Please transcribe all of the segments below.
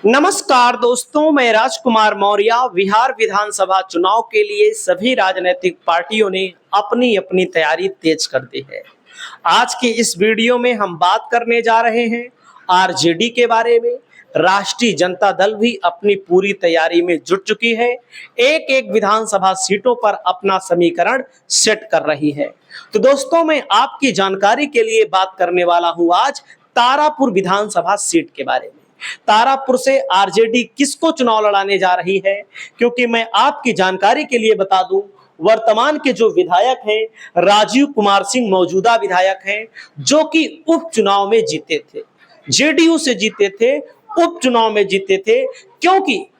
नमस्कार दोस्तों, मैं राजकुमार मौर्य। बिहार विधानसभा चुनाव के लिए सभी राजनीतिक पार्टियों ने अपनी अपनी तैयारी तेज कर दी है। आज की इस वीडियो में हम बात करने जा रहे हैं आरजेडी के बारे में। राष्ट्रीय जनता दल भी अपनी पूरी तैयारी में जुट चुकी है, एक एक विधानसभा सीटों पर अपना समीकरण सेट कर रही है। तो दोस्तों, मैं आपकी जानकारी के लिए बात करने वाला हूं आज तारापुर विधानसभा सीट के बारे में। तारापुर से आरजेडी किसको चुनाव लड़ाने जा रही है, क्योंकि मैं आपकी जानकारी के लिए बता दूं, वर्तमान के जो विधायक हैं राजीव कुमार सिंह मौजूदा विधायक हैं, जो कि उपचुनाव में जीते थे, जेडीयू से जीते थे, उपचुनाव में जीते थे, क्योंकि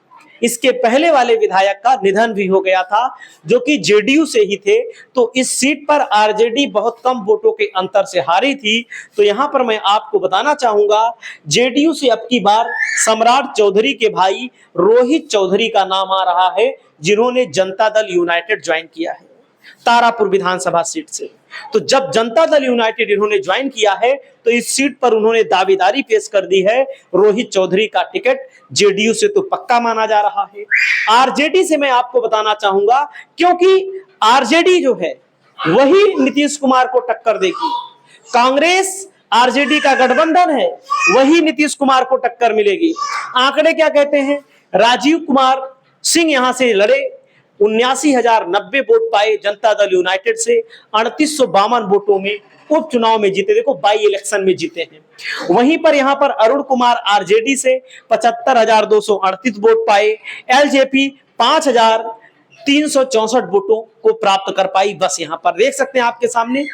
इसके पहले वाले विधायक का निधन भी हो गया था, जो कि जेडीयू से ही थे। तो इस सीट पर आरजेडी बहुत कम वोटों के अंतर से हारी थी। तो यहां पर मैं आपको बताना चाहूंगा, जेडीयू से अब की बार सम्राट चौधरी के भाई रोहित चौधरी का नाम आ रहा है, जिन्होंने जनता दल यूनाइटेड ज्वाइन किया है तारापुर विधानसभा सीट से। तो जब जनता दल यूनाइटेड इन्होंने ज्वाइन किया है, तो इस सीट पर उन्होंने दावेदारी पेश कर दी है। रोहित चौधरी का टिकट जेडीयू से तो पक्का माना जा रहा है। आरजेडी से मैं आपको बताना चाहूंगा, क्योंकि आरजेडी जो है वही नीतीश कुमार को टक्कर देगी। कांग्रेस आरजेडी का गठबंधन है, वही नीतीश कुमार को टक्कर मिलेगी। आंकड़े क्या कहते हैं? राजीव कुमार सिंह यहां से लड़े, 79,090 वोट पाए जनता दल यूनाइटेड से, 3852 वोटों में उपचुनाव में जीते। देखो, बाई इलेक्शन में जीते हैं। वहीं पर यहां पर अरुण कुमार आरजेडी से 75,238 वोट पाए। एलजेपी 5,364 वोटों को प्राप्त कर पाई। बस यहां पर देख सकते हैं आपके सामने।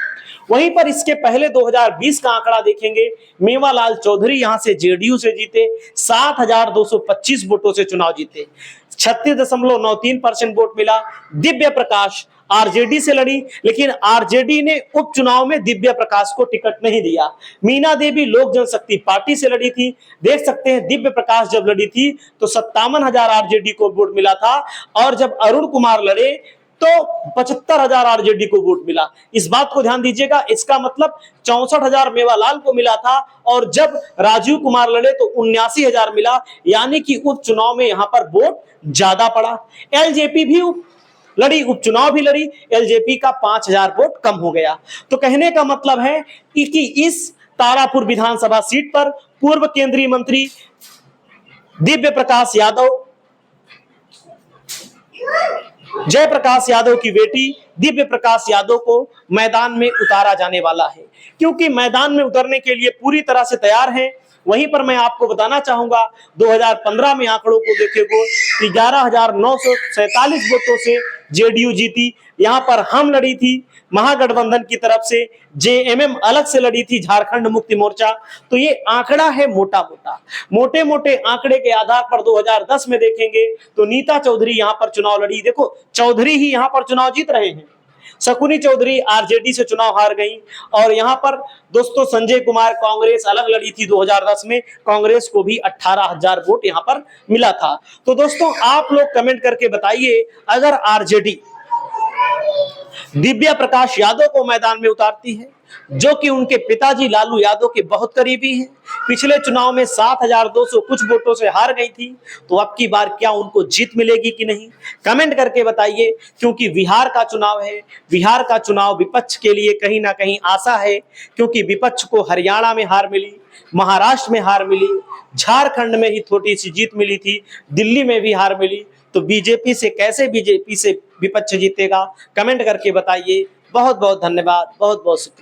वहीं पर इसके पहले 2020 का आंकड़ा देखेंगे, मेवालाल चौधरी यहां से जेडीयू से जीते, 7,225 वोटों से चुनाव जीते, 36.93% वोट मिला। दिव्य प्रकाश आरजेडी से लड़ी, लेकिन आरजेडी ने उपचुनाव में दिव्य प्रकाश को टिकट नहीं दिया। मीना देवी लोक जनशक्ति पार्टी से लड़ी थी। देख सकते हैं, दिव्य प्रकाश जब लड़ी थी तो 57,000 आरजेडी को वोट मिला था, और जब अरुण कुमार लड़े तो 75,000 आरजेडी को वोट मिला। इस बात को ध्यान दीजिएगा। इसका मतलब 64,000 मेवालाल को मिला था, और जब राजीव कुमार लड़े तो 79,000 मिला, यानी कि उपचुनाव में यहां पर वोट ज्यादा पड़ा। एलजेपी भी लड़ी, उपचुनाव भी लड़ी, एलजेपी का 5,000 वोट कम हो गया। तो कहने का मतलब है कि इस तारापुर विधानसभा सीट पर पूर्व केंद्रीय मंत्री दिव्य प्रकाश यादव, जयप्रकाश यादव की बेटी दिव्य प्रकाश यादव को मैदान में उतारा जाने वाला है, क्योंकि मैदान में उतरने के लिए पूरी तरह से तैयार हैं। वहीं पर मैं आपको बताना चाहूंगा, 2015 में आंकड़ों को देखेंगे, 11,947 वोटों से जेडीयू जीती। यहां पर हम लड़ी थी महागठबंधन की तरफ से, जेएमएम अलग से लड़ी थी, झारखंड मुक्ति मोर्चा। तो ये आंकड़ा है मोटे मोटे आंकड़े के आधार पर 2010 में देखेंगे तो नीता चौधरी यहां पर चुनाव लड़ी। देखो, चौधरी ही यहां पर चुनाव जीत रहे हैं। शकुनी चौधरी आरजेडी से चुनाव हार गई, और यहां पर दोस्तों संजय कुमार कांग्रेस अलग लड़ी थी 2010 में, कांग्रेस को भी 18,000 वोट यहां पर मिला था। तो दोस्तों, आप लोग कमेंट करके बताइए, अगर आरजेडी दिव्या प्रकाश यादव को मैदान में उतारती है, जो कि उनके पिताजी लालू यादव के बहुत करीबी हैं, पिछले चुनाव में 7,200 कुछ वोटों से हार गई थी, तो अब की बार क्या उनको जीत मिलेगी कि नहीं? कमेंट करके बताइए, क्योंकि बिहार का चुनाव है। बिहार का चुनाव विपक्ष के लिए कहीं ना कहीं आशा है, क्योंकि विपक्ष को हरियाणा में हार मिली, महाराष्ट्र में हार मिली, झारखंड में ही थोड़ी सी जीत मिली थी, दिल्ली में भी हार मिली। तो बीजेपी से विपक्ष जीतेगा? कमेंट करके बताइए। बहुत बहुत धन्यवाद, बहुत बहुत शुक्रिया।